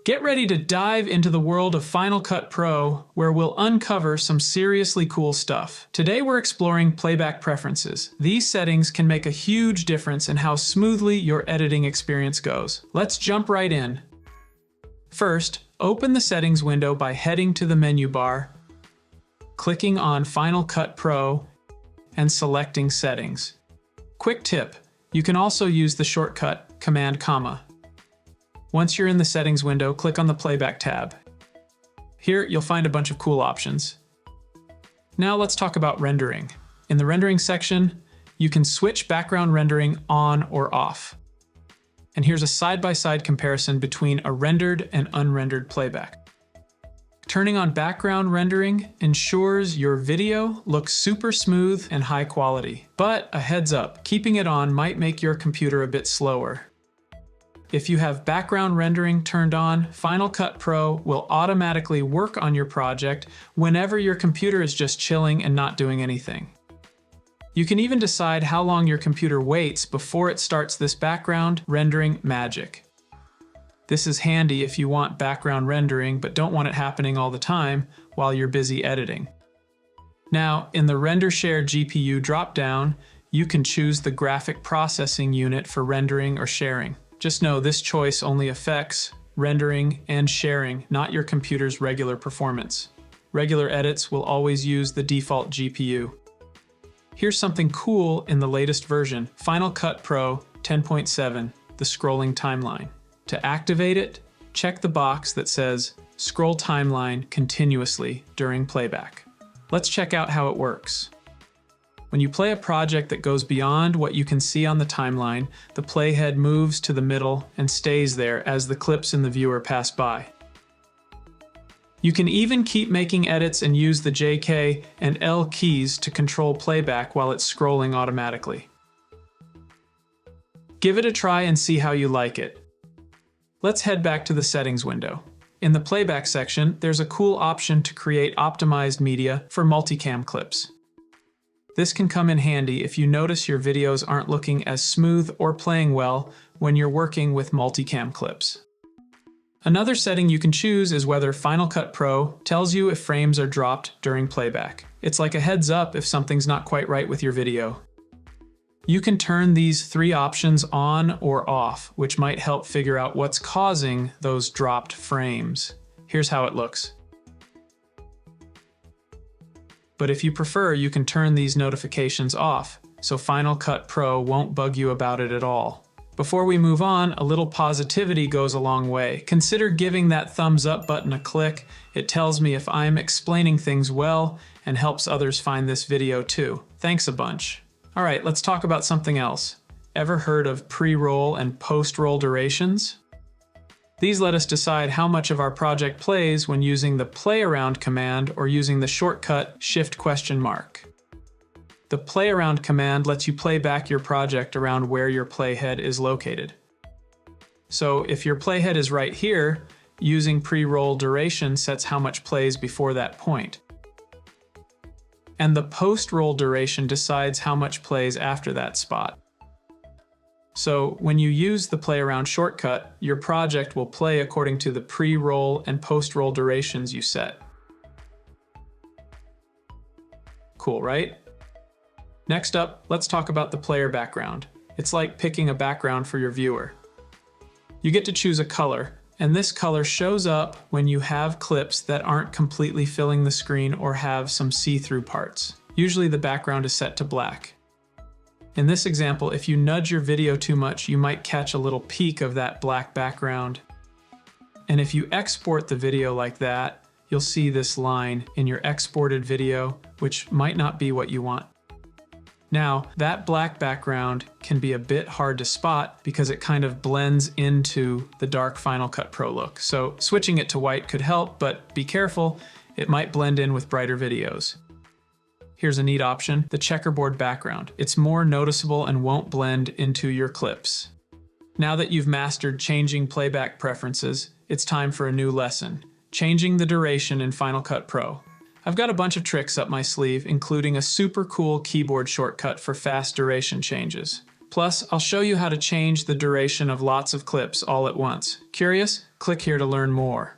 Get ready to dive into the world of Final Cut Pro, where we'll uncover some seriously cool stuff. Today we're exploring playback preferences. These settings can make a huge difference in how smoothly your editing experience goes. Let's jump right in. First, open the settings window by heading to the menu bar, clicking on Final Cut Pro, and selecting Settings. Quick tip, you can also use the shortcut Command-. Once you're in the settings window, click on the playback tab. Here, you'll find a bunch of cool options. Now let's talk about rendering. In the rendering section, you can switch background rendering on or off. And here's a side-by-side comparison between a rendered and unrendered playback. Turning on background rendering ensures your video looks super smooth and high quality. But a heads up, keeping it on might make your computer a bit slower. If you have background rendering turned on, Final Cut Pro will automatically work on your project whenever your computer is just chilling and not doing anything. You can even decide how long your computer waits before it starts this background rendering magic. This is handy if you want background rendering but don't want it happening all the time while you're busy editing. Now, in the Render Share GPU dropdown, you can choose the graphic processing unit for rendering or sharing. Just know this choice only affects rendering and sharing, not your computer's regular performance. Regular edits will always use the default GPU. Here's something cool in the latest version, Final Cut Pro 10.7, the scrolling timeline. To activate it, check the box that says Scroll Timeline continuously during playback. Let's check out how it works. When you play a project that goes beyond what you can see on the timeline, the playhead moves to the middle and stays there as the clips in the viewer pass by. You can even keep making edits and use the JK and L keys to control playback while it's scrolling automatically. Give it a try and see how you like it. Let's head back to the settings window. In the playback section, there's a cool option to create optimized media for multicam clips. This can come in handy if you notice your videos aren't looking as smooth or playing well when you're working with multicam clips. Another setting you can choose is whether Final Cut Pro tells you if frames are dropped during playback. It's like a heads up if something's not quite right with your video. You can turn these three options on or off, which might help figure out what's causing those dropped frames. Here's how it looks. But if you prefer, you can turn these notifications off, so Final Cut Pro won't bug you about it at all. Before we move on, a little positivity goes a long way. Consider giving that thumbs up button a click. It tells me if I'm explaining things well and helps others find this video too. Thanks a bunch. All right, let's talk about something else. Ever heard of pre-roll and post-roll durations? These let us decide how much of our project plays when using the play around command or using the shortcut Shift?. The play around command lets you play back your project around where your playhead is located. So if your playhead is right here, using pre-roll duration sets how much plays before that point. And the post-roll duration decides how much plays after that spot. So when you use the play around shortcut, your project will play according to the pre-roll and post-roll durations you set. Cool, right? Next up, let's talk about the player background. It's like picking a background for your viewer. You get to choose a color, and this color shows up when you have clips that aren't completely filling the screen or have some see-through parts. Usually the background is set to black. In this example, if you nudge your video too much, you might catch a little peek of that black background. And if you export the video like that, you'll see this line in your exported video, which might not be what you want. Now, that black background can be a bit hard to spot because it kind of blends into the dark Final Cut Pro look. So switching it to white could help, but be careful, it might blend in with brighter videos. Here's a neat option, the checkerboard background. It's more noticeable and won't blend into your clips. Now that you've mastered changing playback preferences, it's time for a new lesson, changing the duration in Final Cut Pro. I've got a bunch of tricks up my sleeve, including a super cool keyboard shortcut for fast duration changes. Plus, I'll show you how to change the duration of lots of clips all at once. Curious? Click here to learn more.